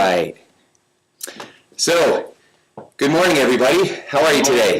right. So, good morning, everybody. How are you today?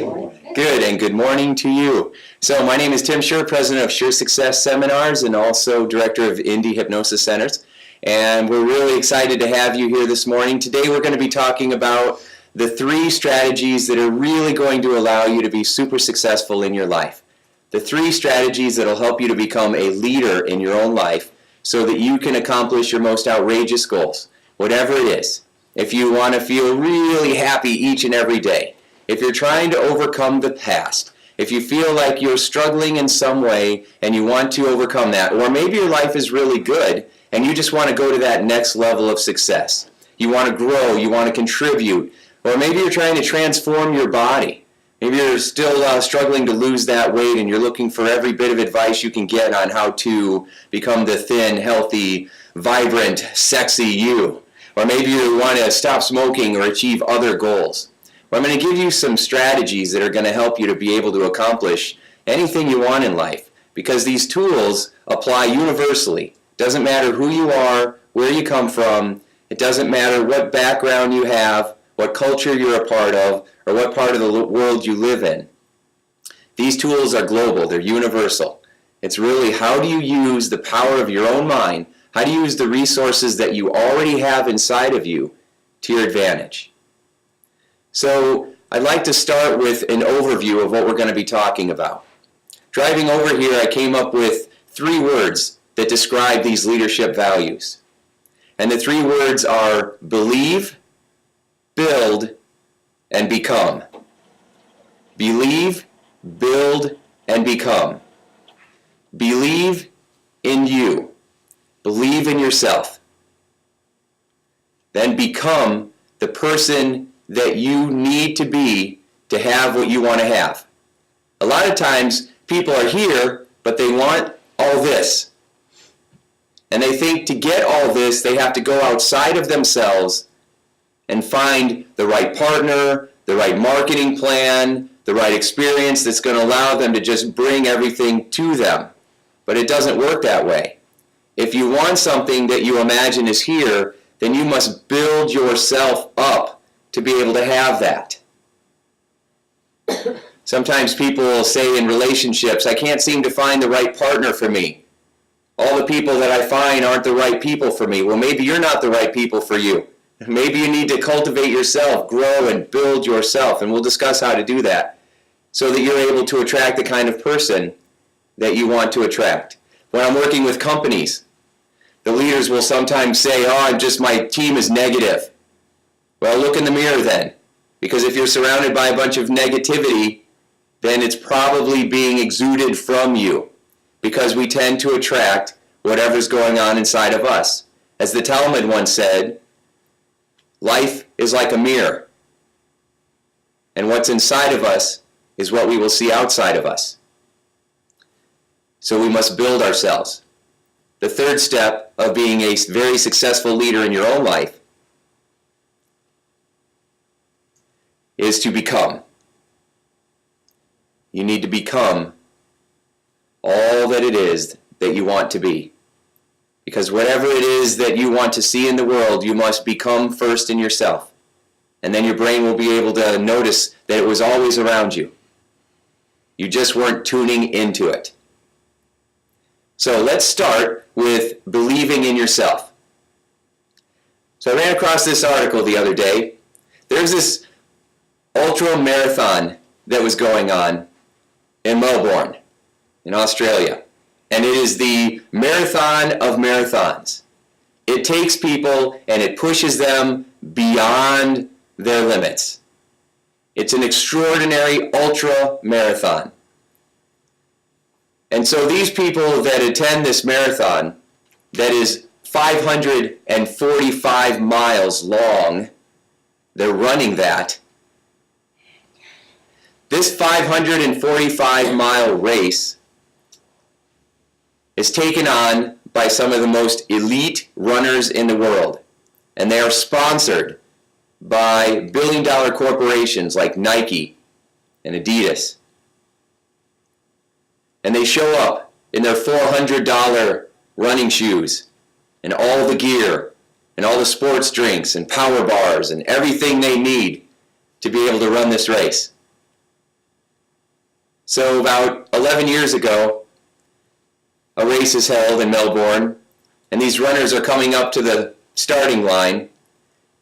Good, and good morning to you. So, my name is Tim Shurr, president of Shurr Success Seminars and also director of Indy Hypnosis Centers. And we're really excited to have you here this morning. Today, we're going to be talking about the 3 strategies that are really going to allow you to be super successful in your life. The 3 strategies that will help you to become a leader in your own life so that you can accomplish your most outrageous goals, whatever it is. If you want to feel really happy each and every day, if you're trying to overcome the past, if you feel like you're struggling in some way and you want to overcome that, or maybe your life is really good and you just want to go to that next level of success. You want to grow, you want to contribute, or maybe you're trying to transform your body. Maybe you're still struggling to lose that weight and you're looking for every bit of advice you can get on how to become the thin, healthy, vibrant, sexy you. Or maybe you want to stop smoking or achieve other goals. Well, I'm going to give you some strategies that are going to help you to be able to accomplish anything you want in life, because these tools apply universally. Doesn't matter who you are, where you come from. It doesn't matter what background you have, what culture you're a part of, or what part of the world you live in. These tools are global, they're universal. It's really how do you use the power of your own mind, how do you use the resources that you already have inside of you to your advantage. So I'd like to start with an overview of what we're going to be talking about. Driving over here, I came up with 3 words that describe these leadership values. And the 3 words are believe, build, and become. Believe, build, and become. Believe in you. Believe in yourself. Then become the person that you need to be to have what you want to have. A lot of times people are here, but they want all this. And they think to get all this, they have to go outside of themselves and find the right partner, the right marketing plan, the right experience that's going to allow them to just bring everything to them. But it doesn't work that way. If you want something that you imagine is here, then you must build yourself up to be able to have that. Sometimes people will say in relationships, I can't seem to find the right partner for me. All the people that I find aren't the right people for me. Well, maybe you're not the right people for you. Maybe you need to cultivate yourself, grow and build yourself, and we'll discuss how to do that so that you're able to attract the kind of person that you want to attract. When I'm working with companies, the leaders will sometimes say, my team is negative. Well, look in the mirror then, because if you're surrounded by a bunch of negativity, then it's probably being exuded from you, because we tend to attract whatever's going on inside of us. As the Talmud once said, life is like a mirror, and what's inside of us is what we will see outside of us. So we must build ourselves. The 3rd step of being a very successful leader in your own life is to become. You need to become all that it is that you want to be. Because whatever it is that you want to see in the world, you must become first in yourself. And then your brain will be able to notice that it was always around you. You just weren't tuning into it. So let's start with believing in yourself. So I ran across this article the other day. There's this ultra marathon that was going on in Melbourne, in Australia. And it is the marathon of marathons. It takes people and it pushes them beyond their limits. It's an extraordinary ultra marathon. And so these people that attend this marathon, that is 545 miles long, they're running that. This 545-mile race is taken on by some of the most elite runners in the world. And they are sponsored by billion-dollar corporations like Nike and Adidas. And they show up in their $400 running shoes and all the gear and all the sports drinks and power bars and everything they need to be able to run this race. So about 11 years ago, a race is held in Melbourne, and these runners are coming up to the starting line,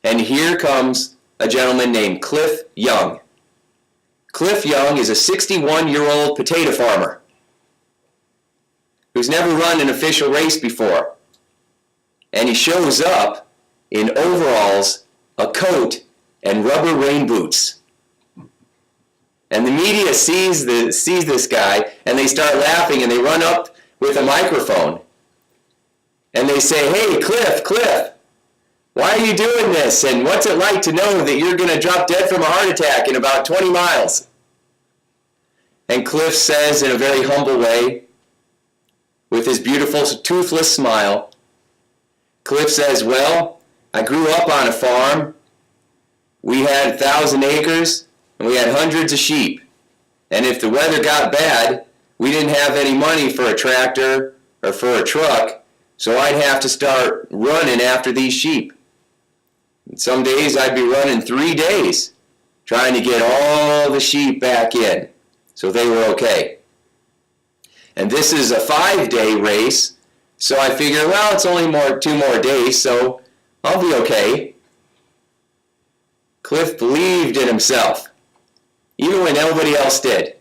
and here comes a gentleman named Cliff Young. Cliff Young is a 61-year-old potato farmer who's never run an official race before. And he shows up in overalls, a coat, and rubber rain boots. And the media sees this guy, and they start laughing, and they run up with a microphone. And they say, "Hey, Cliff, why are you doing this? And what's it like to know that you're going to drop dead from a heart attack in about 20 miles? And Cliff says in a very humble way, with his beautiful toothless smile, Cliff says, "Well, I grew up on a farm. We had 1,000 acres, and we had hundreds of sheep. And if the weather got bad, we didn't have any money for a tractor or for a truck, so I'd have to start running after these sheep. And some days I'd be running 3 days, trying to get all the sheep back in, so they were okay. And this is a 5-day race, so I figure, well, it's only 2 more days, so I'll be okay." Cliff believed in himself, even when nobody else did.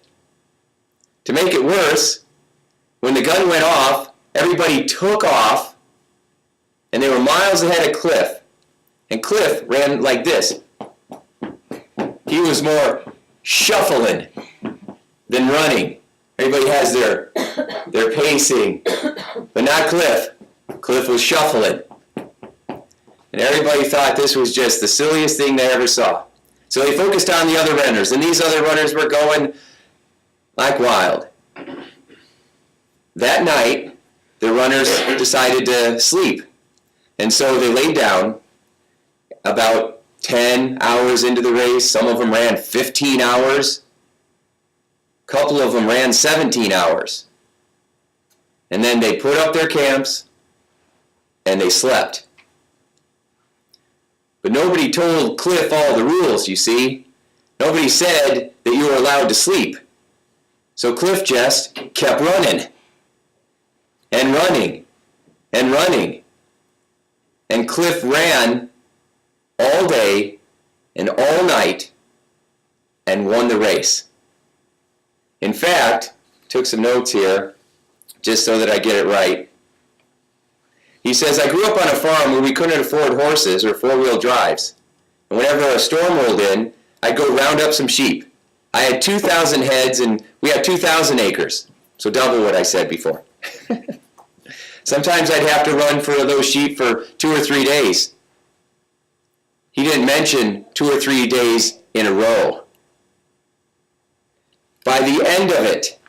To make it worse, when the gun went off, everybody took off, and they were miles ahead of Cliff. And Cliff ran like this. He was more shuffling than running. Everybody has their pacing, but not Cliff. Cliff was shuffling. And everybody thought this was just the silliest thing they ever saw. So they focused on the other runners, and these other runners were going like wild. That night, the runners decided to sleep. And so they laid down about 10 hours into the race. Some of them ran 15 hours. A couple of them ran 17 hours. And then they put up their camps and they slept. But nobody told Cliff all the rules, you see. Nobody said that you were allowed to sleep. So Cliff just kept running and running and running. And Cliff ran all day and all night and won the race. In fact, took some notes here just so that I get it right. He says, "I grew up on a farm where we couldn't afford horses or four-wheel drives. And whenever a storm rolled in, I'd go round up some sheep. I had 2,000 heads and we had 2,000 acres. So double what I said before. Sometimes I'd have to run for those sheep for 2 or 3 days." He didn't mention 2 or 3 days in a row. By the end of it,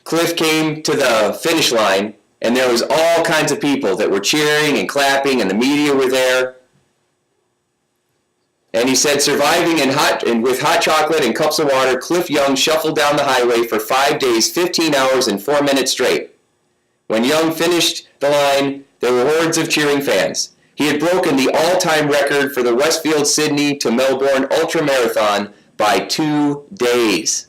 Cliff came to the finish line, and there was all kinds of people that were cheering and clapping, and the media were there. And he said, surviving with hot chocolate and cups of water, Cliff Young shuffled down the highway for 5 days, 15 hours, and 4 minutes straight. When Young finished the line, there were hordes of cheering fans. He had broken the all-time record for the Westfield Sydney to Melbourne Ultra Marathon by 2 days.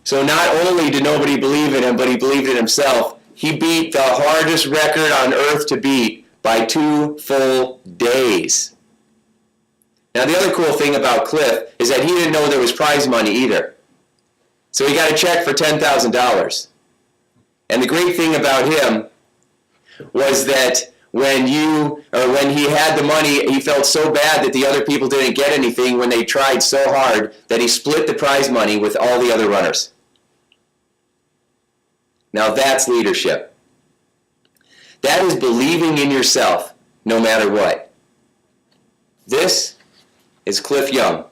So not only did nobody believe in him, but he believed in himself. He beat the hardest record on earth to beat by 2 full days. Now the other cool thing about Cliff is that he didn't know there was prize money either. So he got a check for $10,000. And the great thing about him was that when he had the money, he felt so bad that the other people didn't get anything when they tried so hard that he split the prize money with all the other runners. Now that's leadership. That is believing in yourself no matter what. This is Cliff Young.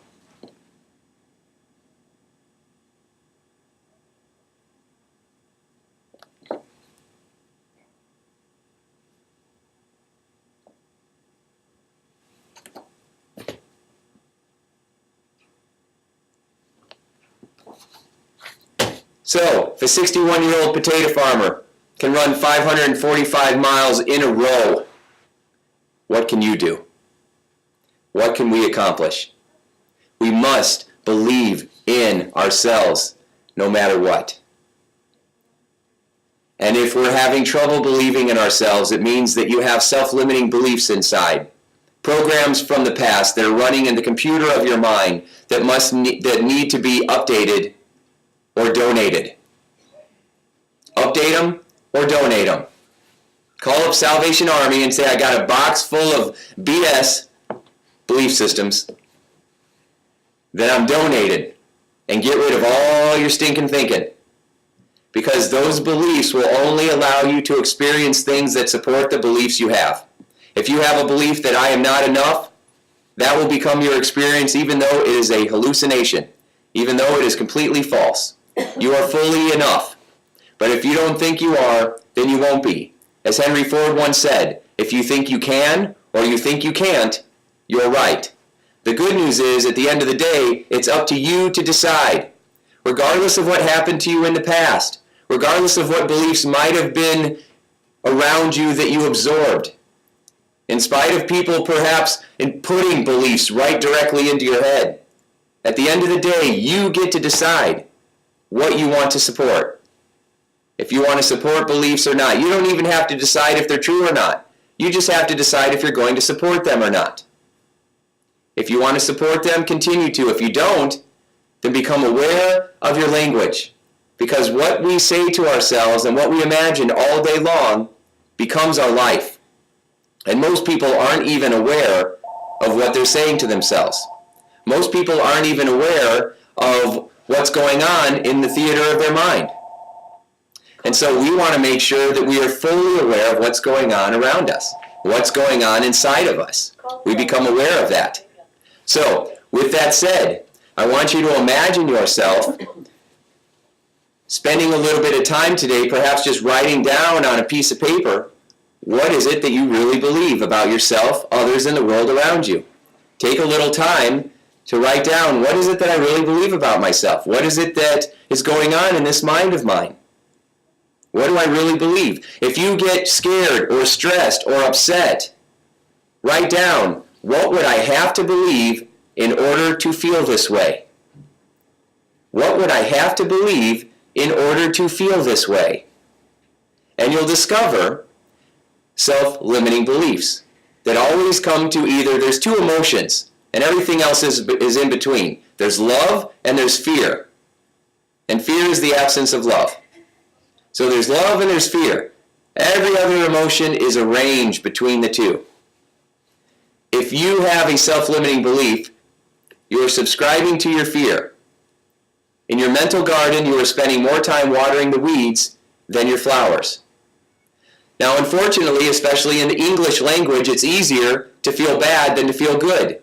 So, if a 61-year-old potato farmer can run 545 miles in a row, what can you do? What can we accomplish? We must believe in ourselves no matter what. And if we're having trouble believing in ourselves, it means that you have self-limiting beliefs inside. Programs from the past that are running in the computer of your mind that need to be updated or donated. Update them or donate them. Call up Salvation Army and say, I got a box full of BS belief systems that I'm donated, and get rid of all your stinking thinking. Because those beliefs will only allow you to experience things that support the beliefs you have. If you have a belief that I am not enough, that will become your experience even though it is a hallucination, even though it is completely false. You are fully enough. But if you don't think you are, then you won't be. As Henry Ford once said, if you think you can or you think you can't, you're right. The good news is, at the end of the day, it's up to you to decide. Regardless of what happened to you in the past, regardless of what beliefs might have been around you that you absorbed, in spite of people perhaps putting beliefs right directly into your head, at the end of the day, you get to decide what you want to support. If you want to support beliefs or not. You don't even have to decide if they're true or not. You just have to decide if you're going to support them or not. If you want to support them, continue to. If you don't, then become aware of your language. Because what we say to ourselves and what we imagine all day long becomes our life. And most people aren't even aware of what they're saying to themselves. Most people aren't even aware of what's going on in the theater of their mind. And so we want to make sure that we are fully aware of what's going on around us, what's going on inside of us. We become aware of that. So, with that said, I want you to imagine yourself spending a little bit of time today, perhaps just writing down on a piece of paper, what is it that you really believe about yourself, others, and the world around you. Take a little time to write down, what is it that I really believe about myself? What is it that is going on in this mind of mine? What do I really believe? If you get scared or stressed or upset, write down, what would I have to believe in order to feel this way? What would I have to believe in order to feel this way? And you'll discover self-limiting beliefs that always come to either, there's two emotions, and everything else is in between. There's love and there's fear. And fear is the absence of love. So there's love and there's fear. Every other emotion is a range between the two. If you have a self-limiting belief, you are subscribing to your fear. In your mental garden, you are spending more time watering the weeds than your flowers. Now, unfortunately, especially in the English language, it's easier to feel bad than to feel good.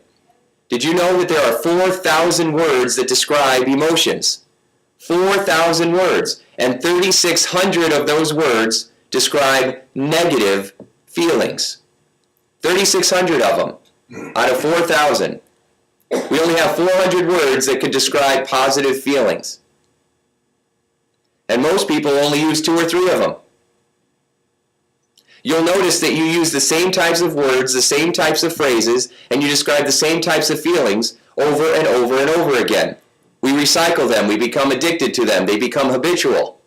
Did you know that there are 4,000 words that describe emotions? 4,000 words. And 3,600 of those words describe negative feelings. 3,600 of them out of 4,000. We only have 400 words that could describe positive feelings. And most people only use 2 or 3 of them. You'll notice that you use the same types of words, the same types of phrases, and you describe the same types of feelings over and over and over again. We recycle them. We become addicted to them. They become habitual.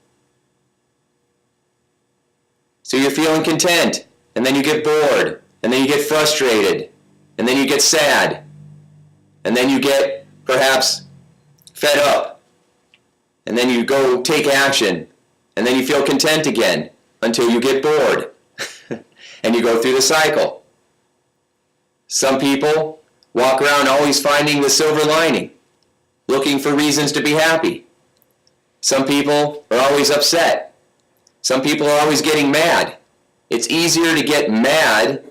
So you're feeling content, and then you get bored, and then you get frustrated, and then you get sad, and then you get perhaps fed up, and then you go take action, and then you feel content again until you get bored, and you go through the cycle. Some people walk around always finding the silver lining, looking for reasons to be happy. Some people are always upset. Some people are always getting mad. It's easier to get mad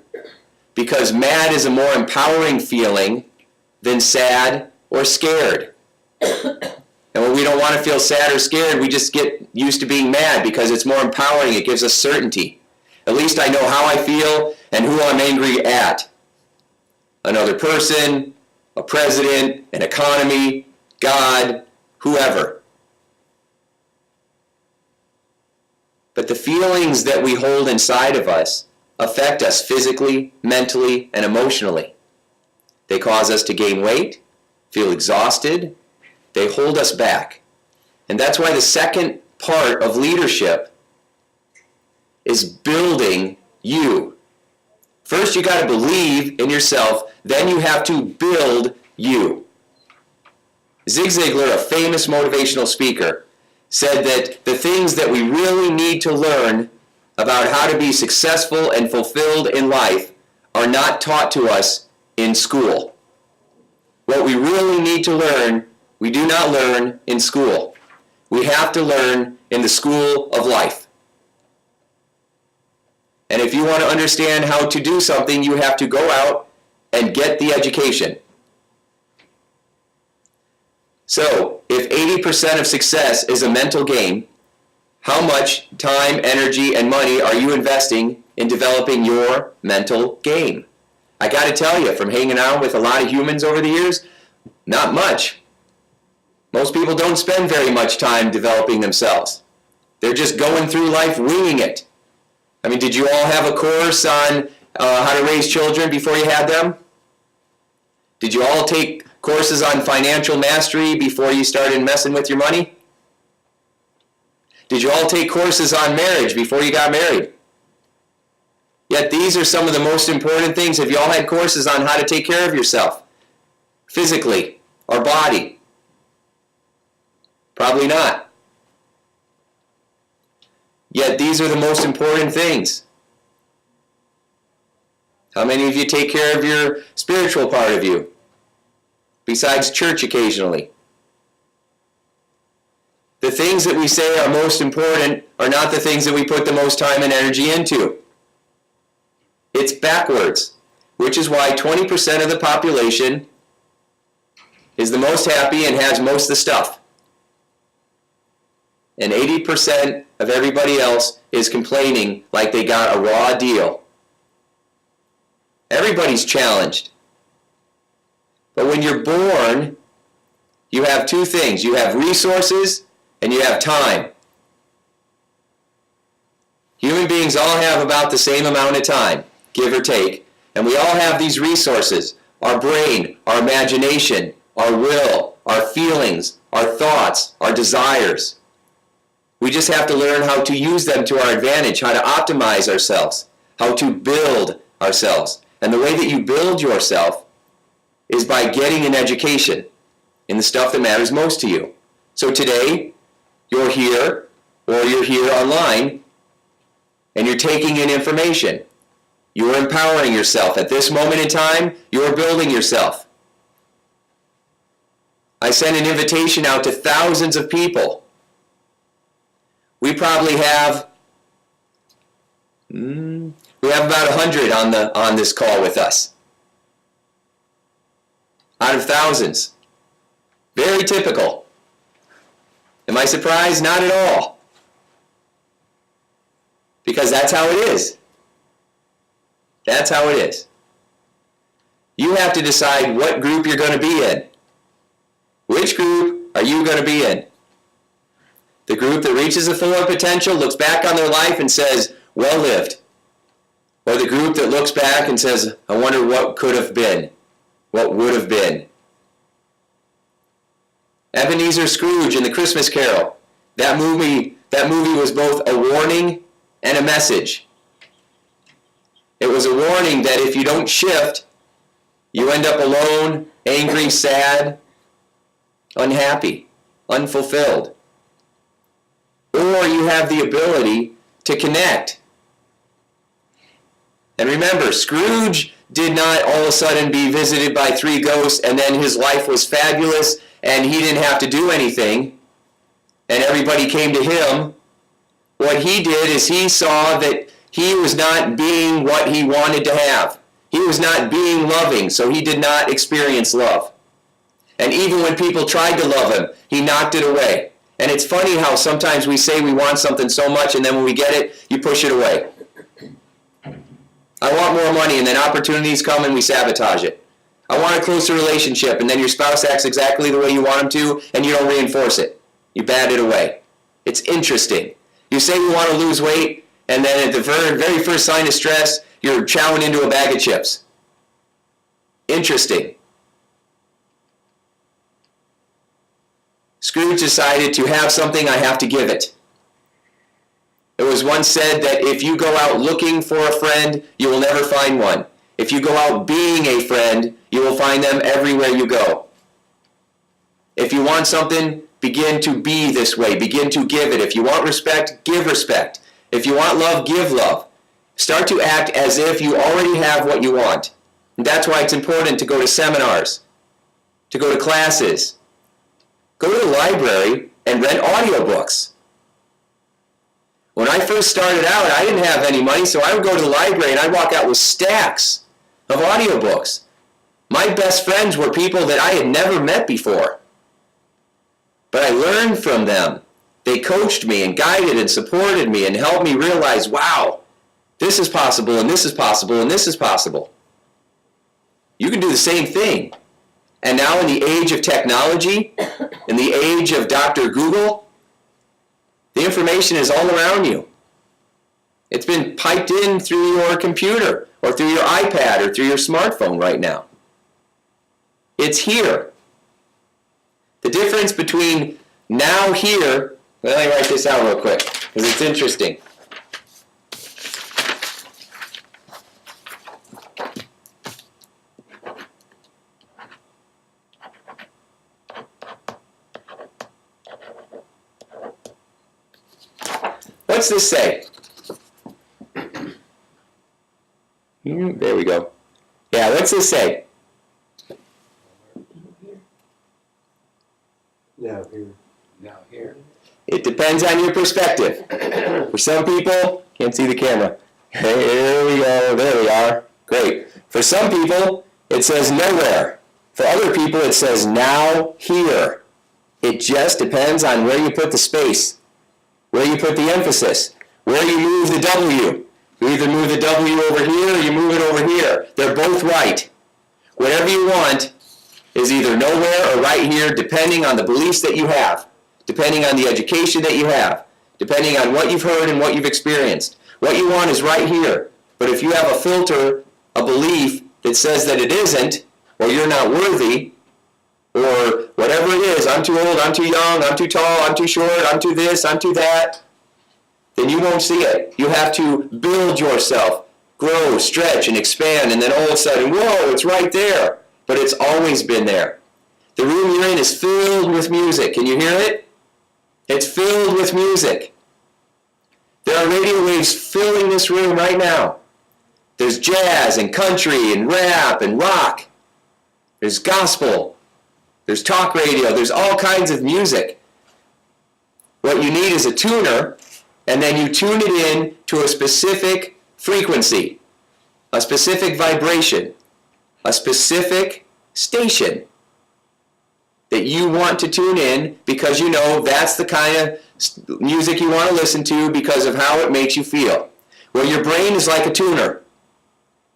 because mad is a more empowering feeling than sad or scared. And when we don't want to feel sad or scared, we just get used to being mad because it's more empowering. It gives us certainty. At least I know how I feel and who I'm angry at. Another person, a president, an economy, God, whoever. But the feelings that we hold inside of us affect us physically, mentally, and emotionally. They cause us to gain weight, feel exhausted. They hold us back. And that's why the second part of leadership is building you. First, you got to believe in yourself, then you have to build you. Zig Ziglar, a famous motivational speaker, said that the things that we really need to learn about how to be successful and fulfilled in life are not taught to us in school. What we really need to learn, we do not learn in school. We have to learn in the school of life. And if you want to understand how to do something, you have to go out and get the education. So, if 80% of success is a mental game, how much time, energy, and money are you investing in developing your mental game? I got to tell you, from hanging out with a lot of humans over the years, not much. Most people don't spend very much time developing themselves. They're just going through life winging it. I mean, did you all have a course on how to raise children before you had them? Did you all take courses on financial mastery before you started messing with your money? Did you all take courses on marriage before you got married? Yet these are some of the most important things. Have you all had courses on how to take care of yourself? Physically, or body? Probably not. Yet these are the most important things. How many of you take care of your spiritual part of you? Besides church occasionally. The things that we say are most important are not the things that we put the most time and energy into. It's backwards, which is why 20% of the population is the most happy and has most of the stuff. And 80% of everybody else is complaining like they got a raw deal. Everybody's challenged. But when you're born, you have two things. You have resources and you have time. Human beings all have about the same amount of time, give or take. And we all have these resources. Our brain, our imagination, our will, our feelings, our thoughts, our desires. We just have to learn how to use them to our advantage, how to optimize ourselves, how to build ourselves. And the way that you build yourself is by getting an education in the stuff that matters most to you. So today, you're here, or you're here online, and you're taking in information. You're empowering yourself. At this moment in time, you're building yourself. I sent an invitation out to thousands of people. We probably have about 100 on this call with us. Out of thousands. Very typical. Am I surprised? Not at all. Because that's how it is. That's how it is. You have to decide what group you're going to be in. Which group are you going to be in? The group that reaches the full potential, looks back on their life and says, well lived. Or the group that looks back and says, I wonder what could have been. What would have been. Ebenezer Scrooge in The Christmas Carol. That movie was both a warning and a message. It was a warning that if you don't shift, you end up alone, angry, sad, unhappy, unfulfilled. Or you have the ability to connect. And remember, Scrooge did not all of a sudden be visited by 3 ghosts and then his life was fabulous and he didn't have to do anything and everybody came to him. What he did is he saw that he was not being what he wanted to have. He was not being loving, so he did not experience love. And even when people tried to love him, he knocked it away. And it's funny how sometimes we say we want something so much and then when we get it, you push it away. I want more money, and then opportunities come and we sabotage it. I want a closer relationship, and then your spouse acts exactly the way you want them to, and you don't reinforce it. You bat it away. It's interesting. You say you want to lose weight, and then at the very first sign of stress, you're chowing into a bag of chips. Interesting. Scrooge decided to have something, I have to give it. It was once said that if you go out looking for a friend, you will never find one. If you go out being a friend, you will find them everywhere you go. If you want something, begin to be this way. Begin to give it. If you want respect, give respect. If you want love, give love. Start to act as if you already have what you want. And that's why it's important to go to seminars, to go to classes. Go to the library and rent audiobooks. When I first started out, I didn't have any money, so I would go to the library and I'd walk out with stacks of audiobooks. My best friends were people that I had never met before. But I learned from them. They coached me and guided and supported me and helped me realize, wow, this is possible and this is possible and this is possible. You can do the same thing. And now in the age of technology, in the age of Dr. Google, the information is all around you. It's been piped in through your computer or through your iPad or through your smartphone right now. It's here. The difference between now here, let me write this out real quick because it's interesting. What's this say? There we go. Yeah, what's this say? Now here. Now here. It depends on your perspective. For some people, can't see the camera. Here we go. There we are. Great. For some people, it says nowhere. For other people, it says now here. It just depends on where you put the space, where you put the emphasis, where you move the W. You either move the W over here or you move it over here. They're both right. Whatever you want is either nowhere or right here, depending on the beliefs that you have, depending on the education that you have, depending on what you've heard and what you've experienced. What you want is right here. But if you have a filter, a belief that says that it isn't, or you're not worthy, or whatever it is, I'm too old, I'm too young, I'm too tall, I'm too short, I'm too this, I'm too that, then you won't see it. You have to build yourself, grow, stretch, and expand, and then all of a sudden, whoa, it's right there. But it's always been there. The room you're in is filled with music. Can you hear it? It's filled with music. There are radio waves filling this room right now. There's jazz and country and rap and rock. There's gospel. There's talk radio. There's all kinds of music. What you need is a tuner, and then you tune it in to a specific frequency, a specific vibration, a specific station that you want to tune in because you know that's the kind of music you want to listen to because of how it makes you feel. Well, your brain is like a tuner.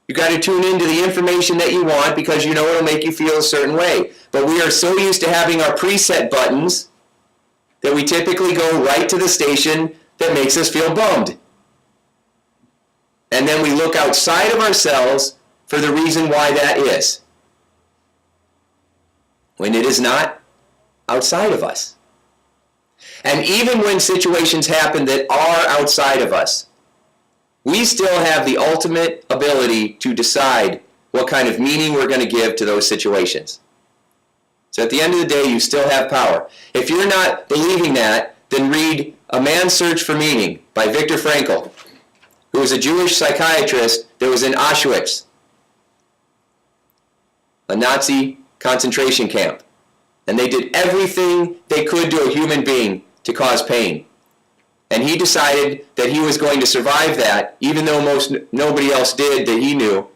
You got to tune into the information that you want because you know it'll make you feel a certain way. But we are so used to having our preset buttons that we typically go right to the station that makes us feel bummed. And then we look outside of ourselves for the reason why that is, when it is not outside of us. And even when situations happen that are outside of us, we still have the ultimate ability to decide what kind of meaning we're going to give to those situations. So at the end of the day, you still have power. If you're not believing that, then read A Man's Search for Meaning by Viktor Frankl, who was a Jewish psychiatrist that was in Auschwitz, a Nazi concentration camp. And they did everything they could to a human being to cause pain. And he decided that he was going to survive that, even though nobody else did that he knew.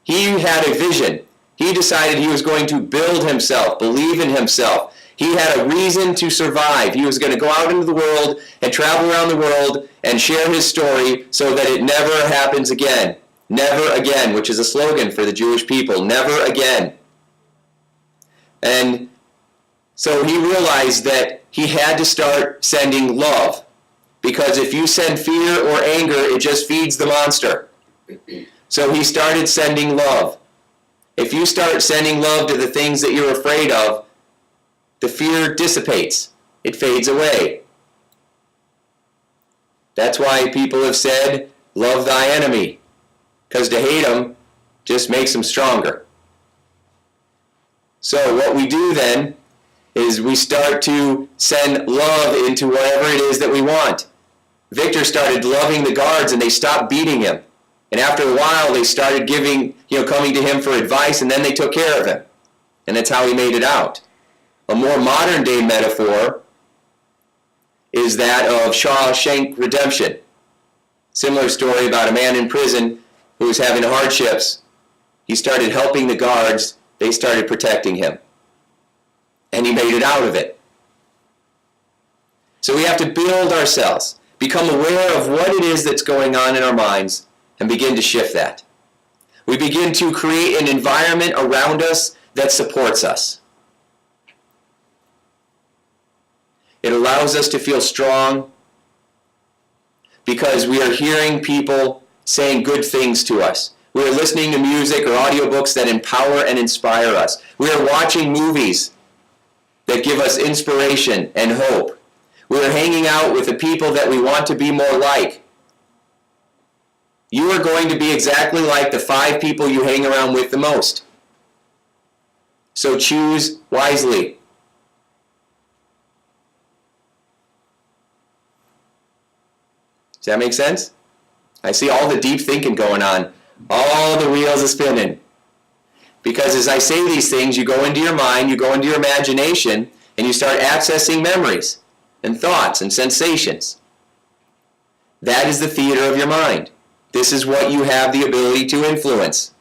He had a vision. He decided he was going to build himself, believe in himself. He had a reason to survive. He was going to go out into the world and travel around the world and share his story so that it never happens again. Never again, which is a slogan for the Jewish people. Never again. And so he realized that he had to start sending love. Because if you send fear or anger, it just feeds the monster. So he started sending love. If you start sending love to the things that you're afraid of, the fear dissipates. It fades away. That's why people have said, love thy enemy. Because to hate them just makes them stronger. So what we do then is we start to send love into whatever it is that we want. Victor started loving the guards and they stopped beating him. And after a while they started coming to him for advice, and then they took care of him. And that's how he made it out. A more modern day metaphor is that of Shawshank Redemption. Similar story about a man in prison who was having hardships. He started helping the guards. They started protecting him. And he made it out of it. So we have to build ourselves, become aware of what it is that's going on in our minds, and begin to shift that. We begin to create an environment around us that supports us. It allows us to feel strong because we are hearing people saying good things to us. We are listening to music or audiobooks that empower and inspire us. We are watching movies that give us inspiration and hope. We are hanging out with the people that we want to be more like. You are going to be exactly like the 5 people you hang around with the most. So choose wisely. Does that make sense? I see all the deep thinking going on. All the wheels are spinning. Because as I say these things, you go into your mind, you go into your imagination, and you start accessing memories and thoughts and sensations. That is the theater of your mind. This is what you have the ability to influence.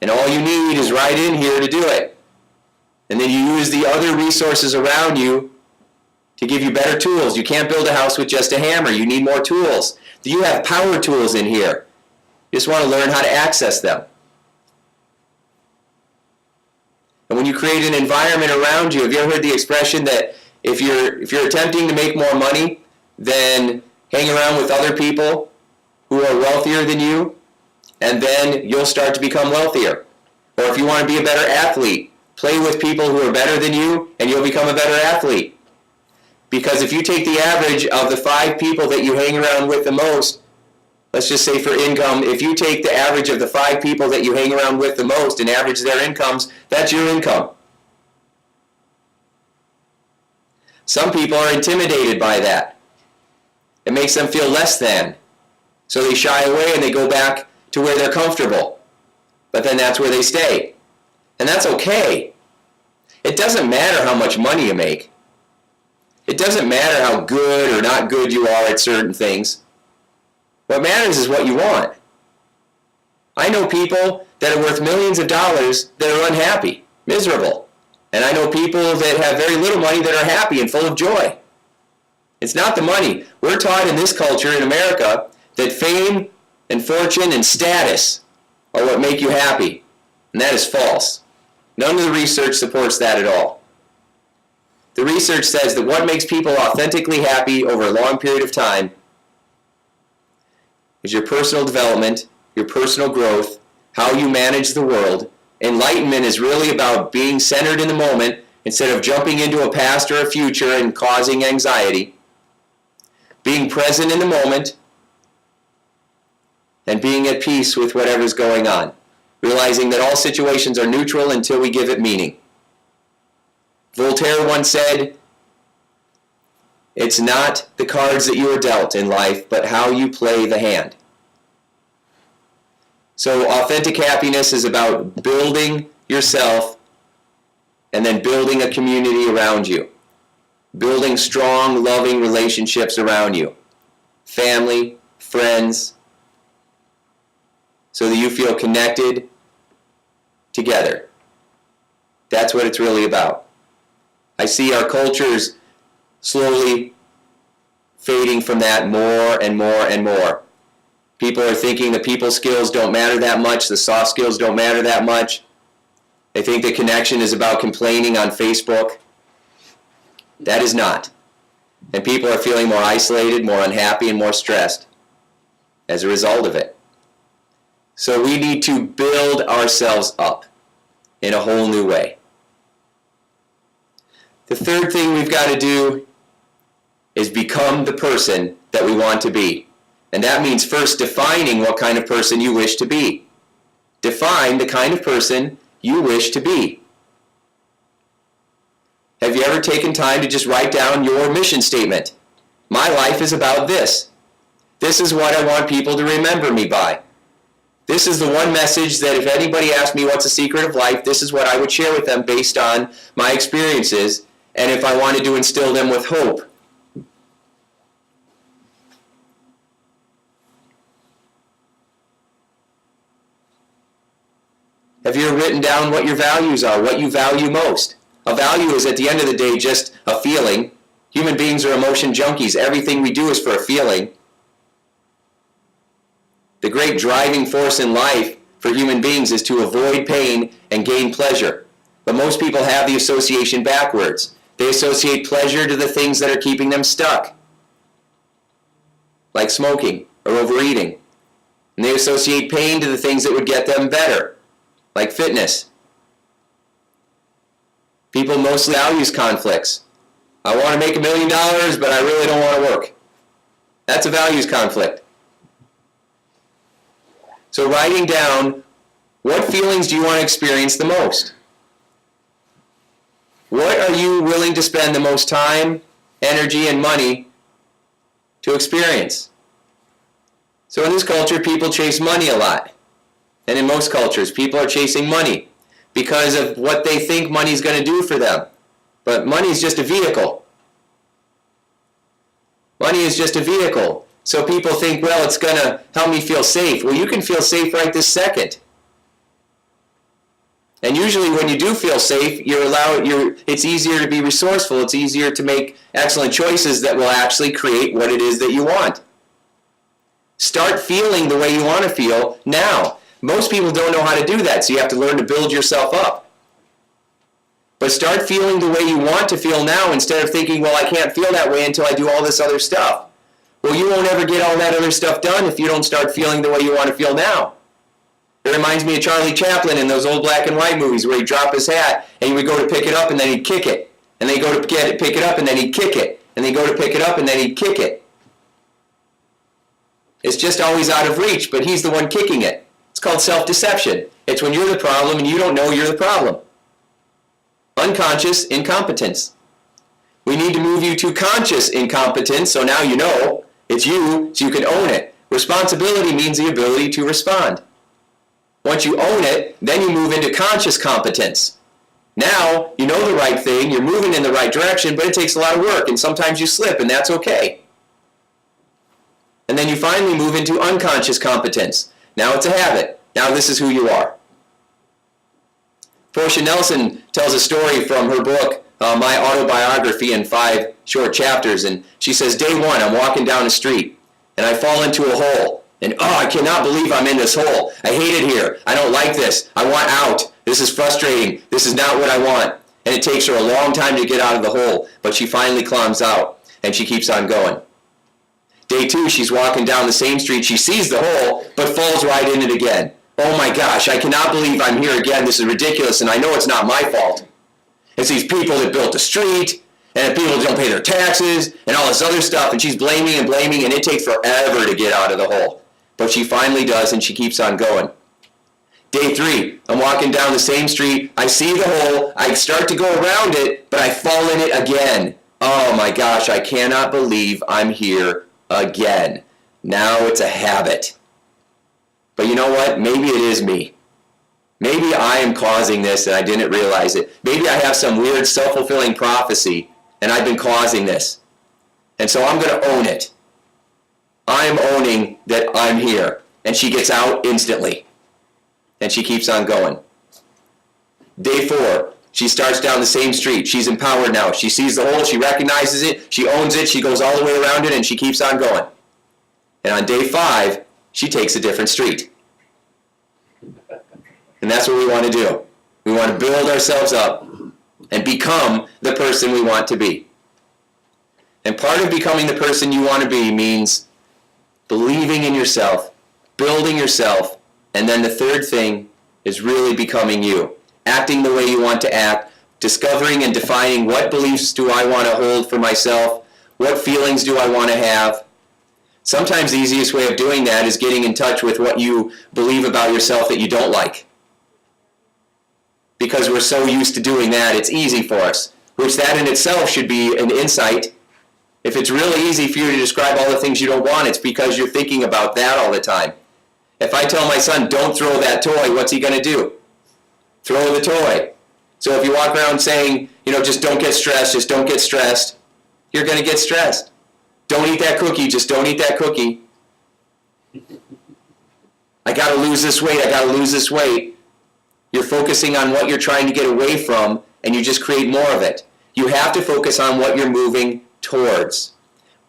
And all you need is right in here to do it. And then you use the other resources around you to give you better tools. You can't build a house with just a hammer. You need more tools. You have power tools in here. You just want to learn how to access them. And when you create an environment around you, have you ever heard the expression that if you're attempting to make more money, then hang around with other people who are wealthier than you, and then you'll start to become wealthier. Or if you want to be a better athlete, play with people who are better than you, and you'll become a better athlete. Because if you take the average of the 5 people that you hang around with the most, let's just say for income, if you take the average of the 5 people that you hang around with the most and average their incomes, that's your income. Some people are intimidated by that. It makes them feel less than. So they shy away and they go back to where they're comfortable. But then that's where they stay. And that's okay. It doesn't matter how much money you make. It doesn't matter how good or not good you are at certain things. What matters is what you want. I know people that are worth millions of dollars that are unhappy, miserable. And I know people that have very little money that are happy and full of joy. It's not the money. We're taught in this culture in America that fame and fortune and status are what make you happy. And that is false. None of the research supports that at all. The research says that what makes people authentically happy over a long period of time is your personal development, your personal growth, how you manage the world. Enlightenment is really about being centered in the moment instead of jumping into a past or a future and causing anxiety. Being present in the moment and being at peace with whatever's going on. Realizing that all situations are neutral until we give it meaning. Voltaire once said, "It's not the cards that you are dealt in life, but how you play the hand." So authentic happiness is about building yourself and then building a community around you. Building strong, loving relationships around you. Family, friends, so that you feel connected together. That's what it's really about. I see our cultures slowly fading from that more and more and more. People are thinking the people skills don't matter that much, the soft skills don't matter that much. They think the connection is about complaining on Facebook. That is not. And people are feeling more isolated, more unhappy, and more stressed as a result of it. So we need to build ourselves up in a whole new way. The third thing we've got to do is become the person that we want to be. And that means first defining what kind of person you wish to be. Define the kind of person you wish to be. Have you ever taken time to just write down your mission statement? My life is about this. This is what I want people to remember me by. This is the one message that if anybody asked me what's the secret of life, this is what I would share with them based on my experiences, and if I wanted to instill them with hope. Have you ever written down what your values are, what you value most? A value is, at the end of the day, just a feeling. Human beings are emotion junkies. Everything we do is for a feeling. The great driving force in life for human beings is to avoid pain and gain pleasure. But most people have the association backwards. They associate pleasure to the things that are keeping them stuck, like smoking or overeating. And they associate pain to the things that would get them better, like fitness. People mostly value conflicts. I want to make $1 million, but I really don't want to work. That's a values conflict. So writing down, what feelings do you want to experience the most? What are you willing to spend the most time, energy, and money to experience? So in this culture, people chase money a lot. And in most cultures, people are chasing money because of what they think money is going to do for them. But money is just a vehicle. Money is just a vehicle. So people think, well, it's going to help me feel safe. Well, you can feel safe right this second. And usually when you do feel safe, it's easier to be resourceful. It's easier to make excellent choices that will actually create what it is that you want. Start feeling the way you want to feel now. Most people don't know how to do that, so you have to learn to build yourself up. But start feeling the way you want to feel now instead of thinking, well, I can't feel that way until I do all this other stuff. Well, you won't ever get all that other stuff done if you don't start feeling the way you want to feel now. It reminds me of Charlie Chaplin in those old black and white movies where he'd drop his hat and he would go to pick it up and then he'd kick it. And then he'd go to pick it up and then he'd kick it. And then he'd go to pick it up and then he'd kick it. It's just always out of reach, but he's the one kicking it. It's called self-deception. It's when you're the problem and you don't know you're the problem. Unconscious incompetence. We need to move you to conscious incompetence, so now you know it's you, so you can own it. Responsibility means the ability to respond. Once you own it, then you move into conscious competence. Now, you know the right thing, you're moving in the right direction, but it takes a lot of work, and sometimes you slip, and that's okay. And then you finally move into unconscious competence. Now it's a habit. Now this is who you are. Portia Nelson tells a story from her book, My Autobiography in 5 short chapters, and she says, day one, I'm walking down the street, and I fall into a hole. And I cannot believe I'm in this hole. I hate it here. I don't like this. I want out. This is frustrating. This is not what I want. And it takes her a long time to get out of the hole, but she finally climbs out, and she keeps on going. Day two, she's walking down the same street. She sees the hole, but falls right in it again. Oh my gosh, I cannot believe I'm here again. This is ridiculous, and I know it's not my fault. It's these people that built the street, and people don't pay their taxes, and all this other stuff, and she's blaming, and it takes forever to get out of the hole. But she finally does, and she keeps on going. Day three, I'm walking down the same street. I see the hole. I start to go around it, but I fall in it again. Oh my gosh, I cannot believe I'm here again. Now it's a habit. But you know what? Maybe it is me. Maybe I am causing this and I didn't realize it. Maybe I have some weird self-fulfilling prophecy and I've been causing this. And so I'm going to own it. I'm owning that I'm here. And she gets out instantly. And she keeps on going. Day four, she starts down the same street. She's empowered now. She sees the hole. She recognizes it. She owns it. She goes all the way around it and she keeps on going. And on day five, she takes a different street. And that's what we want to do. We want to build ourselves up and become the person we want to be. And part of becoming the person you want to be means believing in yourself, building yourself, and then the third thing is really becoming you. Acting the way you want to act, discovering and defining what beliefs do I want to hold for myself, what feelings do I want to have. Sometimes the easiest way of doing that is getting in touch with what you believe about yourself that you don't like. Because we're so used to doing that, it's easy for us, which that in itself should be an insight. If it's really easy for you to describe all the things you don't want, it's because you're thinking about that all the time. If I tell my son, don't throw that toy, what's he going to do? Throw the toy. So if you walk around saying, just don't get stressed, just don't get stressed, you're going to get stressed. Don't eat that cookie, just don't eat that cookie. I got to lose this weight, I got to lose this weight. You're focusing on what you're trying to get away from, and you just create more of it. You have to focus on what you're moving towards.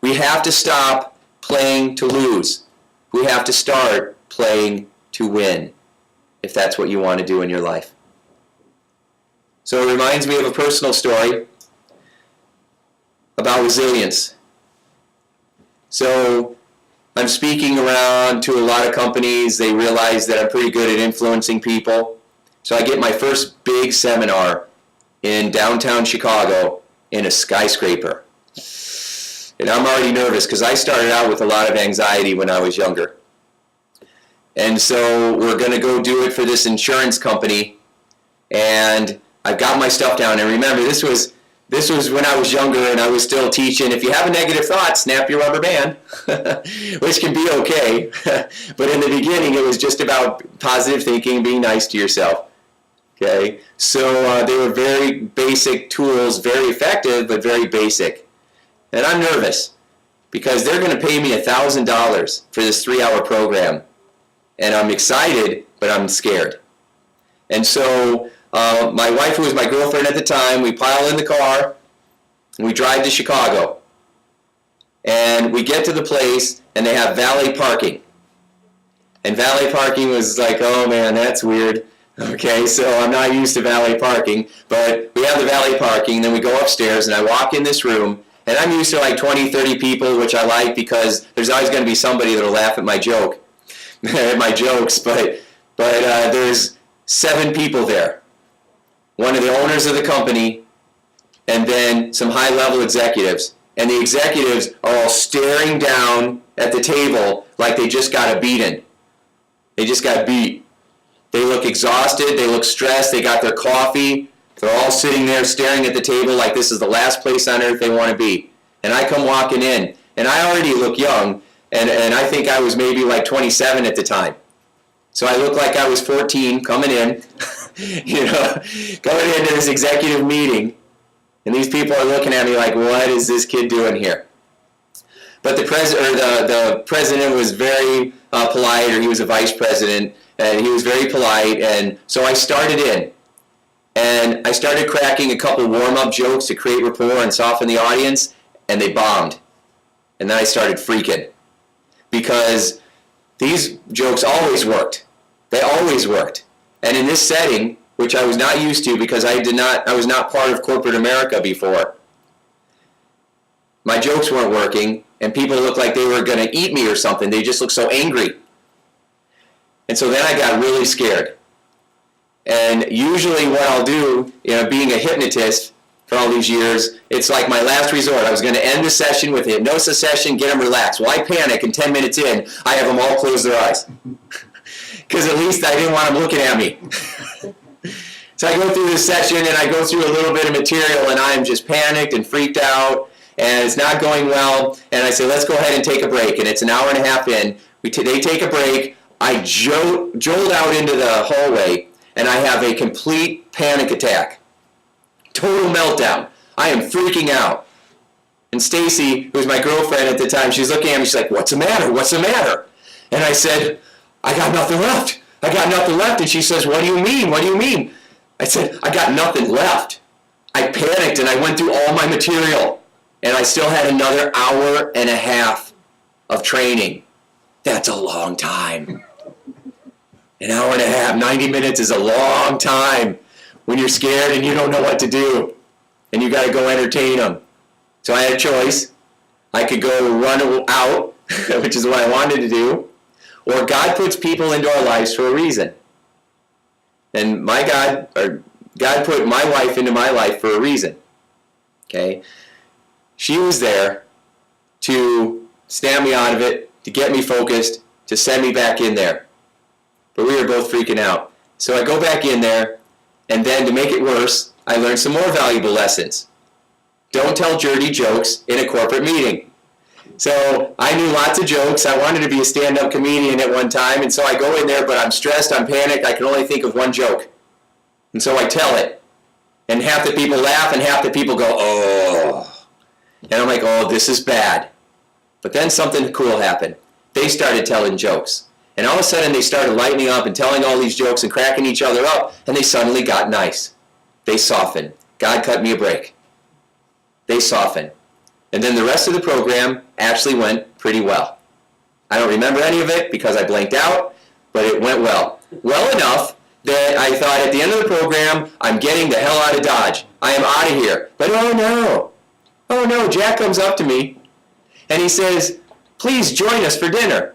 We have to stop playing to lose. We have to start playing to win, if that's what you want to do in your life. So it reminds me of a personal story about resilience. So I'm speaking around to a lot of companies. They realize that I'm pretty good at influencing people. So I get my first big seminar in downtown Chicago in a skyscraper. And I'm already nervous because I started out with a lot of anxiety when I was younger. And so we're going to go do it for this insurance company. And I've got my stuff down. And remember, this was when I was younger and I was still teaching. If you have a negative thought, snap your rubber band, which can be okay. But in the beginning, it was just about positive thinking, being nice to yourself. Okay, so they were very basic tools, very effective, but very basic. And I'm nervous because they're going to pay me $1,000 for this 3-hour program. And I'm excited, but I'm scared. And so my wife, who was my girlfriend at the time, we pile in the car, and we drive to Chicago. And we get to the place, and they have valet parking. And valet parking was like, oh man, that's weird. Okay, so I'm not used to valet parking, but we have the valet parking, then we go upstairs, and I walk in this room, and I'm used to like 20, 30 people, which I like because there's always going to be somebody that'll laugh at my joke, at my jokes, but there's 7 people there. One of the owners of the company, and then some high-level executives. And the executives are all staring down at the table like they just got a beating. They just got beat. They look exhausted, they look stressed, they got their coffee. They're all sitting there staring at the table like this is the last place on earth they want to be. And I come walking in, and I already look young, and I think I was maybe like 27 at the time. So I look like I was 14 coming in, going into this executive meeting, and these people are looking at me like, what is this kid doing here? But the president was very polite, or he was a vice president, and he was very polite, and so I started in. And I started cracking a couple warm-up jokes to create rapport and soften the audience, and they bombed. And then I started freaking. Because these jokes always worked. They always worked. And in this setting, which I was not used to because I was not part of corporate America before, my jokes weren't working, and people looked like they were going to eat me or something. They just looked so angry. And so then I got really scared. And usually what I'll do, being a hypnotist for all these years, it's like my last resort. I was going to end the session with a hypnosis session, get them relaxed. Well, I panic, and 10 minutes in, I have them all close their eyes. Because at least I didn't want them looking at me. So I go through this session, and I go through a little bit of material, and I'm just panicked and freaked out, and it's not going well. And I say, let's go ahead and take a break. And it's an hour and a half in. They take a break. I jolt out into the hallway, and I have a complete panic attack. Total meltdown. I am freaking out. And Stacy, who was my girlfriend at the time, she's looking at me, she's like, what's the matter? What's the matter? And I said, I got nothing left. I got nothing left. And she says, what do you mean? What do you mean? I said, I got nothing left. I panicked, and I went through all my material. And I still had another hour and a half of training. That's a long time. An hour and a half, 90 minutes is a long time when you're scared and you don't know what to do. And you got to go entertain them. So I had a choice. I could go run out, which is what I wanted to do, or God puts people into our lives for a reason. And God put my wife into my life for a reason. Okay? She was there to snap me out of it, to get me focused, to send me back in there. But we were both freaking out. So I go back in there, and then to make it worse, I learned some more valuable lessons. Don't tell dirty jokes in a corporate meeting. So I knew lots of jokes. I wanted to be a stand-up comedian at one time, and so I go in there, but I'm stressed, I'm panicked, I can only think of one joke. And so I tell it. And half the people laugh, and half the people go, oh. And I'm like, oh, this is bad. But then something cool happened. They started telling jokes. And all of a sudden, they started lightening up and telling all these jokes and cracking each other up, and they suddenly got nice. They softened. God cut me a break. They softened. And then the rest of the program actually went pretty well. I don't remember any of it because I blanked out, but it went well. Well enough that I thought at the end of the program, I'm getting the hell out of Dodge. I am out of here. But oh no, Jack comes up to me and he says, please join us for dinner.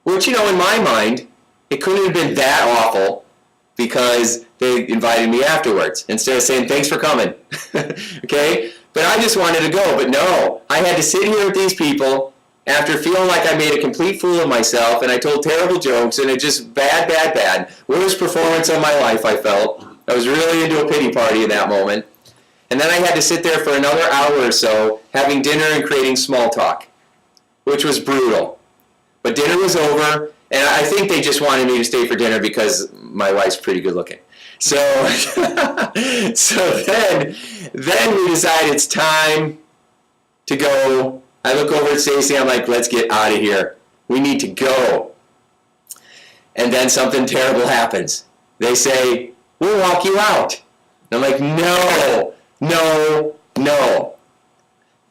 Which, in my mind, it couldn't have been that awful because they invited me afterwards instead of saying, thanks for coming. Okay? But I just wanted to go. But no, I had to sit here with these people after feeling like I made a complete fool of myself and I told terrible jokes and it just bad. Worst performance of my life, I felt. I was really into a pity party in that moment. And then I had to sit there for another hour or so having dinner and creating small talk, which was brutal. But dinner was over, and I think they just wanted me to stay for dinner because my wife's pretty good looking. So, then we decided it's time to go. I look over at Stacy, I'm like, let's get out of here. We need to go. And then something terrible happens. They say, we'll walk you out. And I'm like, no.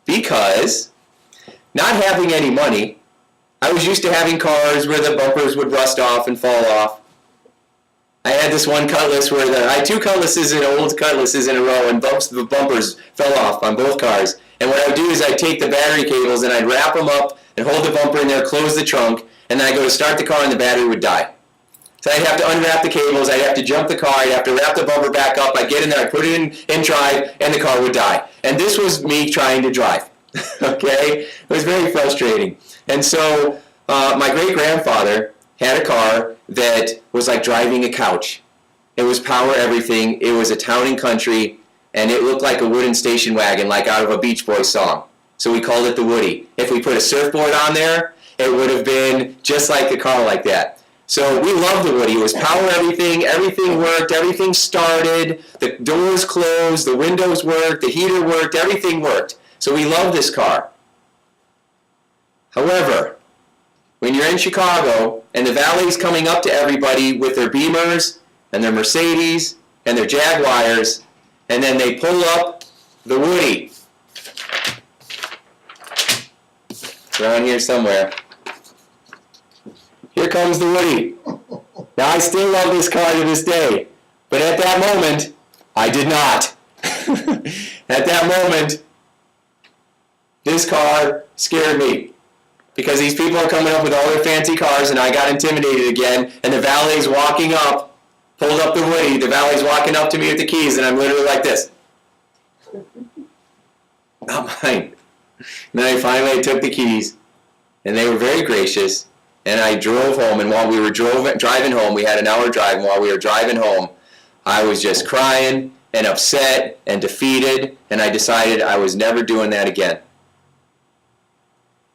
Because not having any money, I was used to having cars where the bumpers would rust off and fall off. I had this one Cutlass where I had two old Cutlasses in a row, and the bumpers fell off on both cars. And what I would do is I'd take the battery cables and I'd wrap them up and hold the bumper in there, close the trunk, and then I'd go to start the car and the battery would die. So I'd have to unwrap the cables, I'd have to jump the car, I'd have to wrap the bumper back up, I'd get in there, I'd put it in drive, and the car would die. And this was me trying to drive. Okay? It was very frustrating. And so my great-grandfather had a car that was like driving a couch. It was power everything. It was a town and country, and it looked like a wooden station wagon, like out of a Beach Boys song. So we called it the Woody. If we put a surfboard on there, it would have been just like a car like that. So we loved the Woody. It was power everything. Everything worked. Everything started. The doors closed. The windows worked. The heater worked. Everything worked. So we loved this car. However, when you're in Chicago and the valet's coming up to everybody with their Beamers and their Mercedes and their Jaguars, and then they pull up the Woody. It's around here somewhere. Here comes the Woody. Now, I still love this car to this day, but at that moment, I did not. At that moment, this car scared me because these people are coming up with all their fancy cars, and I got intimidated again, and the valet's walking up, pulled up the Woody, the valet's walking up to me with the keys, and I'm literally like this. Not mine. And then I finally took the keys, and they were very gracious, and I drove home, and while we were driving home, we had an hour drive, and while we were driving home, I was just crying and upset and defeated, and I decided I was never doing that again.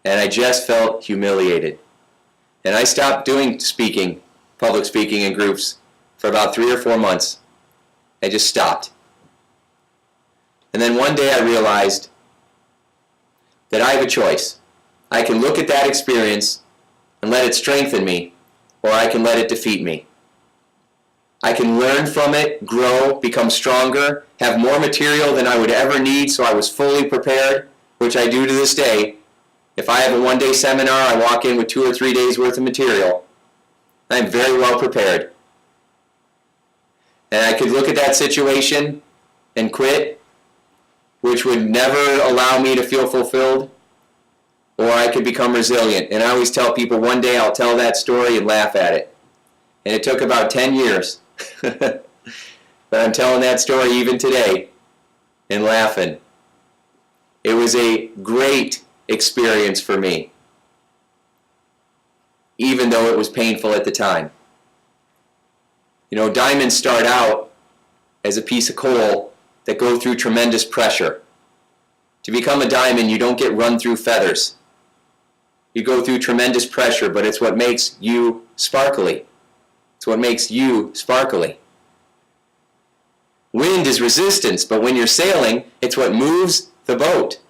And I just felt humiliated. And I stopped doing public speaking in groups for about 3 or 4 months. I just stopped. And then one day I realized that I have a choice. I can look at that experience and let it strengthen me, or I can let it defeat me. I can learn from it, grow, become stronger, have more material than I would ever need so I was fully prepared, which I do to this day. If I have a one-day seminar, I walk in with 2 or 3 days worth of material. I'm very well prepared. And I could look at that situation and quit, which would never allow me to feel fulfilled. or I could become resilient. And I always tell people one day I'll tell that story and laugh at it. And it took about 10 years. But I'm telling that story even today and laughing. It was a great experience for me, even though it was painful at the time. You know, diamonds start out as a piece of coal that go through tremendous pressure. To become a diamond, you don't get run through feathers. You go through tremendous pressure, but it's what makes you sparkly. It's what makes you sparkly. Wind is resistance, but when you're sailing, it's what moves the boat.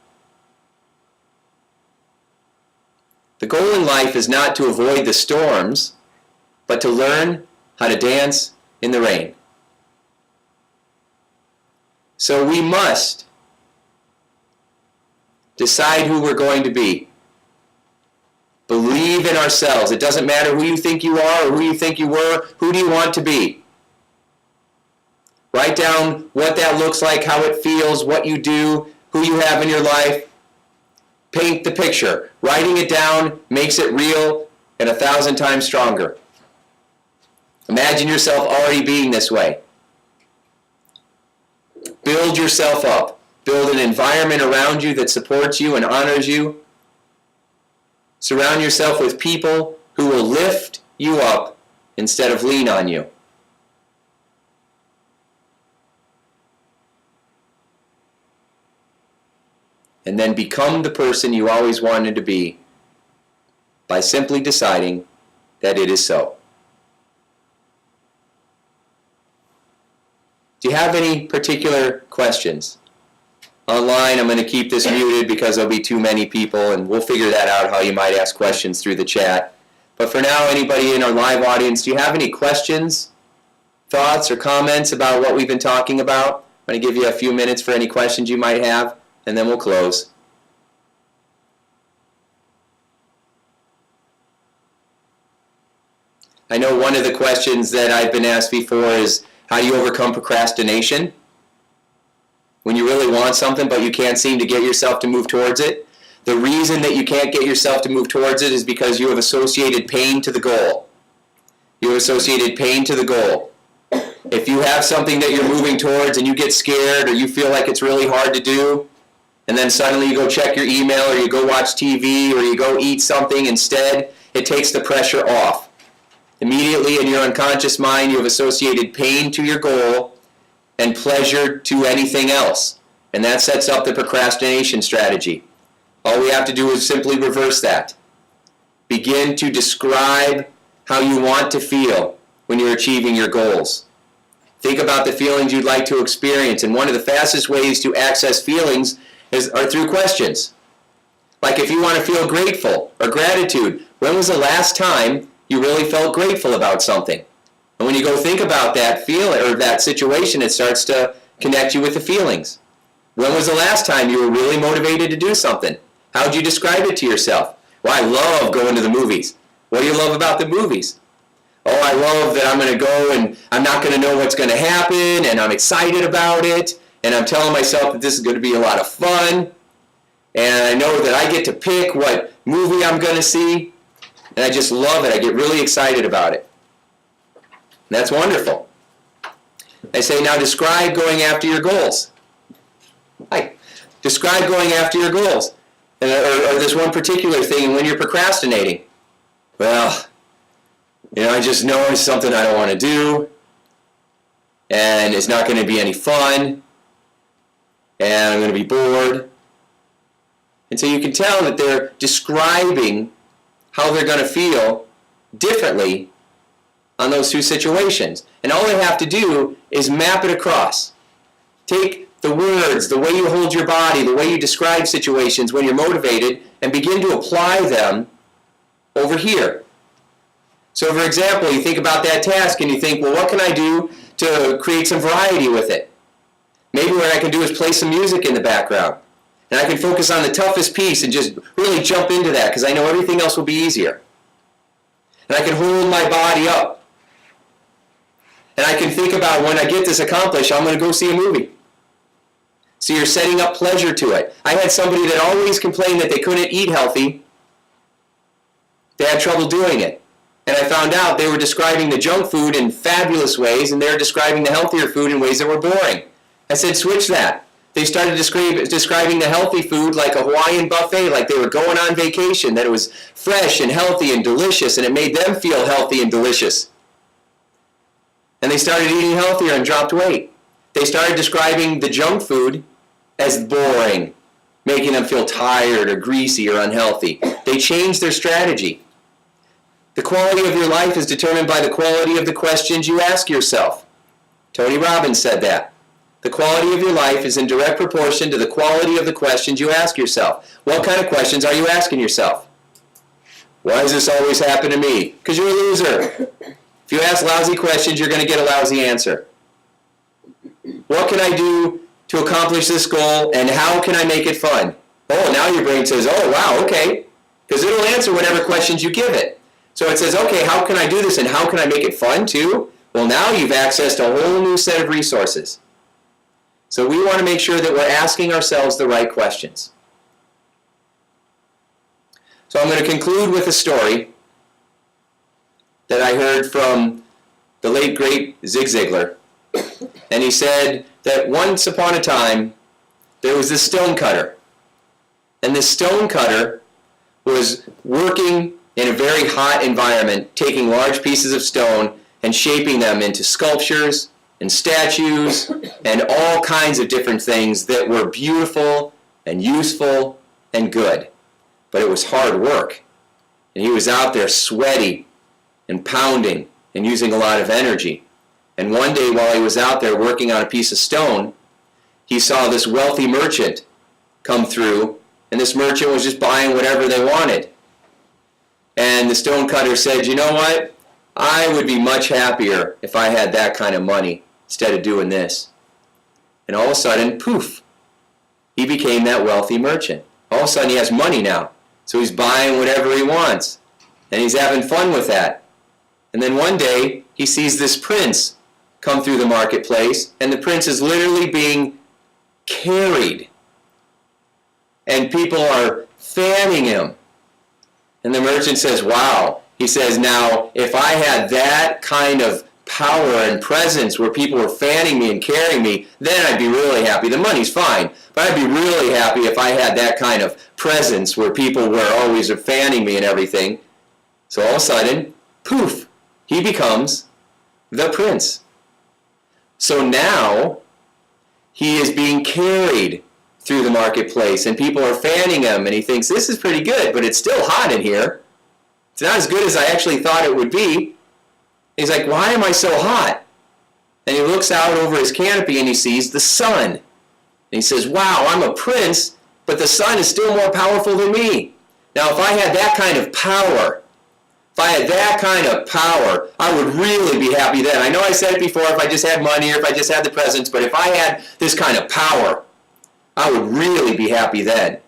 The goal in life is not to avoid the storms, but to learn how to dance in the rain. So we must decide who we're going to be. Believe in ourselves. It doesn't matter who you think you are or who you think you were. Who do you want to be? Write down what that looks like, how it feels, what you do, who you have in your life. Paint the picture. Writing it down makes it real and 1,000 times stronger. Imagine yourself already being this way. Build yourself up. Build an environment around you that supports you and honors you. Surround yourself with people who will lift you up instead of lean on you. And then become the person you always wanted to be by simply deciding that it is so. Do you have any particular questions? Online, I'm going to keep this muted because there'll be too many people, and we'll figure that out, how you might ask questions through the chat. But for now, anybody in our live audience, do you have any questions, thoughts, or comments about what we've been talking about? I'm going to give you a few minutes for any questions you might have, and then we'll close. I know one of the questions that I've been asked before is, how do you overcome procrastination? When you really want something, but you can't seem to get yourself to move towards it. The reason that you can't get yourself to move towards it is because you have associated pain to the goal. You have associated pain to the goal. If you have something that you're moving towards and you get scared or you feel like it's really hard to do, and then suddenly you go check your email or you go watch TV or you go eat something instead, it takes the pressure off. Immediately in your unconscious mind, you have associated pain to your goal and pleasure to anything else. And that sets up the procrastination strategy. All we have to do is simply reverse that. Begin to describe how you want to feel when you're achieving your goals. Think about the feelings you'd like to experience. And one of the fastest ways to access feelings are through questions. Like if you want to feel grateful or gratitude, when was the last time you really felt grateful about something? And when you go think about that feeling or that situation, it starts to connect you with the feelings. When was the last time you were really motivated to do something? How would you describe it to yourself? Well, I love going to the movies. What do you love about the movies? Oh, I love that I'm going to go and I'm not going to know what's going to happen and I'm excited about it and I'm telling myself that this is going to be a lot of fun and I know that I get to pick what movie I'm going to see and I just love it. I get really excited about it. That's wonderful. I say, now describe going after your goals. Hi. Describe going after your goals. Or this one particular thing when you're procrastinating. Well, I just know it's something I don't want to do. And it's not going to be any fun. And I'm going to be bored. And so you can tell that they're describing how they're going to feel differently on those two situations. And all they have to do is map it across. Take the words, the way you hold your body, the way you describe situations when you're motivated, and begin to apply them over here. So for example, you think about that task and you think, well, what can I do to create some variety with it? Maybe what I can do is play some music in the background. And I can focus on the toughest piece and just really jump into that because I know everything else will be easier. And I can hold my body up. And I can think about when I get this accomplished, I'm going to go see a movie. So you're setting up pleasure to it. I had somebody that always complained that they couldn't eat healthy. They had trouble doing it. And I found out they were describing the junk food in fabulous ways, and they were describing the healthier food in ways that were boring. I said, switch that. They started describing the healthy food like a Hawaiian buffet, like they were going on vacation, that it was fresh and healthy and delicious, and it made them feel healthy and delicious. And they started eating healthier and dropped weight. They started describing the junk food as boring, making them feel tired or greasy or unhealthy. They changed their strategy. The quality of your life is determined by the quality of the questions you ask yourself. Tony Robbins said that. The quality of your life is in direct proportion to the quality of the questions you ask yourself. What kind of questions are you asking yourself? Why does this always happen to me? Because you're a loser. If you ask lousy questions, you're going to get a lousy answer. What can I do to accomplish this goal, and how can I make it fun? Oh, now your brain says, oh, wow, okay. Because it'll answer whatever questions you give it. So it says, okay, how can I do this, and how can I make it fun too? Well, now you've accessed a whole new set of resources. So we want to make sure that we're asking ourselves the right questions. So I'm going to conclude with a story that I heard from the late, great Zig Ziglar. And he said that once upon a time, there was this stone cutter. And this stone cutter was working in a very hot environment, taking large pieces of stone and shaping them into sculptures and statues and all kinds of different things that were beautiful and useful and good. But it was hard work. And he was out there sweaty and pounding and using a lot of energy. And one day while he was out there working on a piece of stone, he saw this wealthy merchant come through, and this merchant was just buying whatever they wanted. And the stonecutter said, you know what? I would be much happier if I had that kind of money instead of doing this. And all of a sudden, poof, he became that wealthy merchant. All of a sudden he has money now. So he's buying whatever he wants. And he's having fun with that. And then one day, he sees this prince come through the marketplace, and the prince is literally being carried. And people are fanning him. And the merchant says, wow. He says, now, if I had that kind of power and presence where people were fanning me and carrying me, then I'd be really happy. The money's fine, but I'd be really happy if I had that kind of presence where people were always fanning me and everything. So all of a sudden, poof, he becomes the prince. So now, he is being carried through the marketplace, and people are fanning him, and he thinks, this is pretty good, but it's still hot in here. It's not as good as I actually thought it would be. He's like, why am I so hot? And he looks out over his canopy, and he sees the sun. And he says, wow, I'm a prince, but the sun is still more powerful than me. Now, if I had that kind of power, I would really be happy then. I know I said it before, if I just had money or if I just had the presence, but if I had this kind of power, I would really be happy then.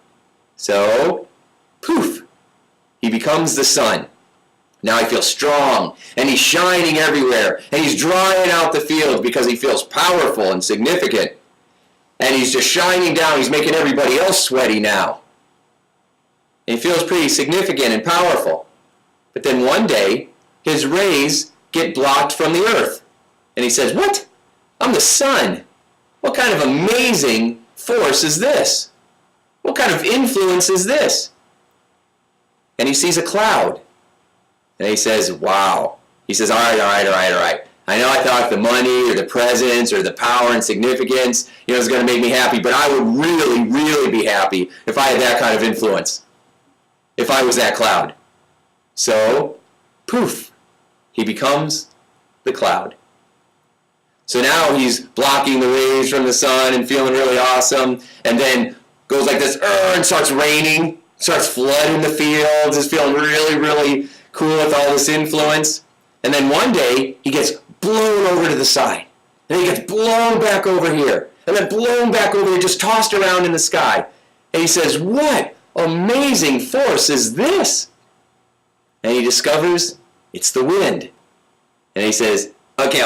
So, poof, he becomes the sun. Now he feels strong, and he's shining everywhere, and he's drying out the field because he feels powerful and significant. And he's just shining down, he's making everybody else sweaty now. And he feels pretty significant and powerful. But then one day, his rays get blocked from the earth. And he says, what? I'm the sun. What kind of amazing force is this? What kind of influence is this? And he sees a cloud. And he says, wow. He says, all right. I know I thought the money or the presence or the power and significance, is going to make me happy, but I would really, really be happy if I had that kind of influence. If I was that cloud. So, poof, he becomes the cloud. So now he's blocking the rays from the sun and feeling really awesome, and then goes like this, and starts raining, starts flooding the fields, is feeling really, really cool with all this influence. And then one day, he gets blown over to the side. And he gets blown back over here. And then blown back over here, just tossed around in the sky. And he says, what amazing force is this? And he discovers it's the wind. And he says, okay.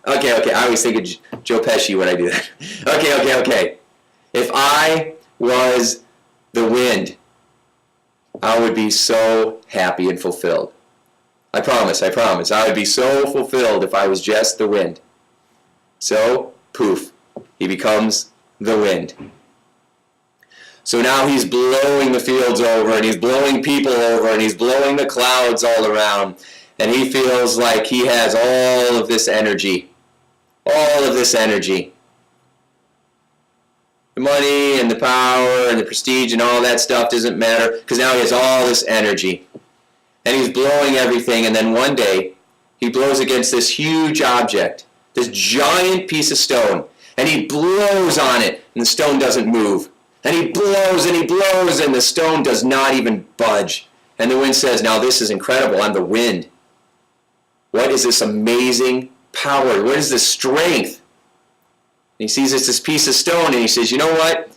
I always think of Joe Pesci when I do that. Okay. If I was the wind, I would be so happy and fulfilled. I promise. I would be so fulfilled if I was just the wind. So, poof, he becomes the wind. So now he's blowing the fields over, and he's blowing people over, and he's blowing the clouds all around. And he feels like he has all of this energy. All of this energy. The money and the power and the prestige and all that stuff doesn't matter, because now he has all this energy. And he's blowing everything, and then one day he blows against this huge object, this giant piece of stone, and he blows on it, and the stone doesn't move. And he blows, and the stone does not even budge. And the wind says, now this is incredible, I'm the wind. What is this amazing power? What is this strength? And he sees it's this piece of stone, and he says, you know what?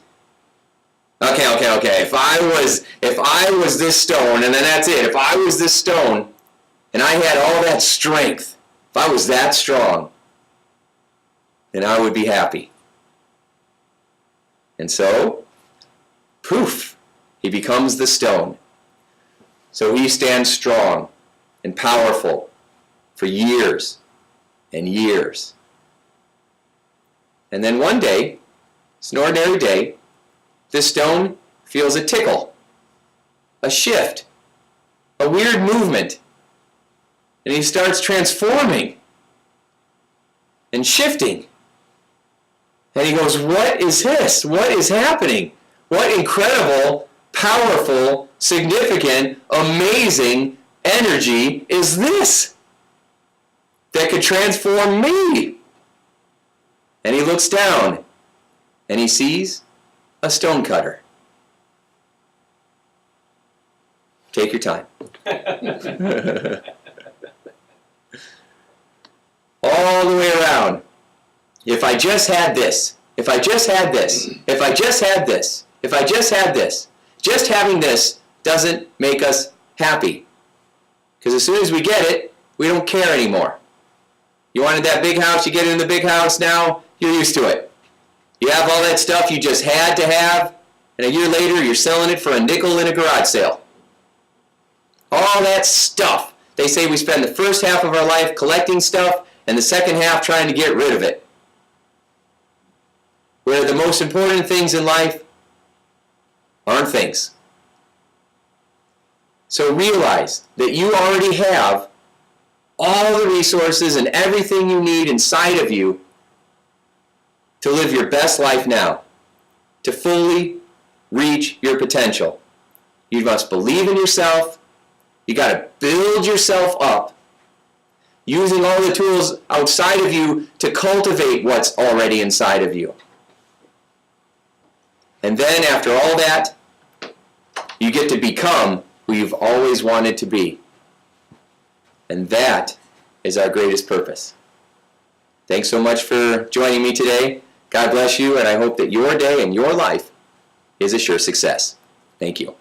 Okay. If I was this stone, and then that's it. If I was this stone, and I had all that strength, if I was that strong, then I would be happy. And so, poof, he becomes the stone. So he stands strong and powerful for years and years. And then one day, it's an ordinary day, this stone feels a tickle, a shift, a weird movement. And he starts transforming and shifting. And he goes, what is this? What is happening? What incredible, powerful, significant, amazing energy is this that could transform me? And he looks down and he sees a stone cutter. Take your time. All the way around. If I just had this, if I just had this, if I just had this, if I just had this, just having this doesn't make us happy. Because as soon as we get it, we don't care anymore. You wanted that big house, you get it in the big house now, you're used to it. You have all that stuff you just had to have, and a year later you're selling it for a nickel in a garage sale. All that stuff. They say we spend the first half of our life collecting stuff, and the second half trying to get rid of it. Where the most important things in life aren't things. So realize that you already have all the resources and everything you need inside of you to live your best life now, to fully reach your potential. You must believe in yourself. You got to build yourself up, using all the tools outside of you to cultivate what's already inside of you. And then after all that, you get to become who you've always wanted to be. And that is our greatest purpose. Thanks so much for joining me today. God bless you, and I hope that your day and your life is a sure success. Thank you.